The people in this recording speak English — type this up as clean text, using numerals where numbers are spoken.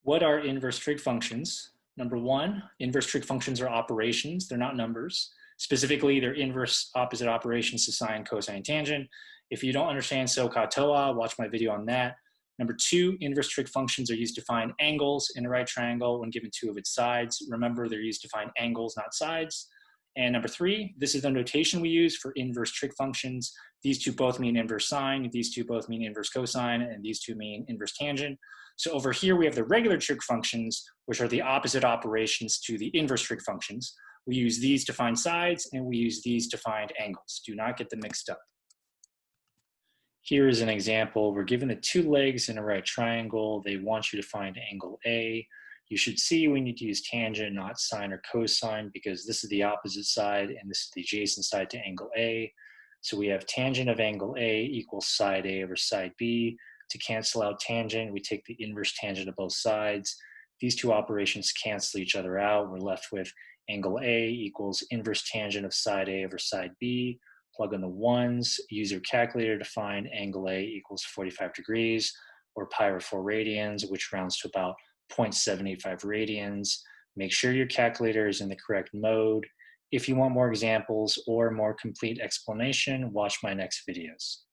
What are inverse trig functions? Number one, inverse trig functions are operations. They're not numbers. Specifically, they're inverse opposite operations to sine, cosine, tangent. If you don't understand SOHCAHTOA, watch my video on that. Number two, inverse trig functions are used to find angles in a right triangle when given two of its sides. Remember, they're used to find angles, not sides. And number three, this is the notation we use for inverse trig functions. These two both mean inverse sine, these two both mean inverse cosine, and these two mean inverse tangent. So over here, we have the regular trig functions, which are the opposite operations to the inverse trig functions. We use these to find sides, and we use these to find angles. Do not get them mixed up. Here is an example. We're given the two legs in a right triangle. They want you to find angle A. You should see we need to use tangent, not sine or cosine, because this is the opposite side and this is the adjacent side to angle A. So we have tangent of angle A equals side A over side B. To cancel out tangent, we take the inverse tangent of both sides. These two operations cancel each other out. We're left with angle A equals inverse tangent of side A over side B. Plug in the ones, use your calculator to find angle A equals 45 degrees, or pi over 4 radians, which rounds to about 0.785 radians. Make sure your calculator is in the correct mode. If you want more examples or more complete explanation, watch my next videos.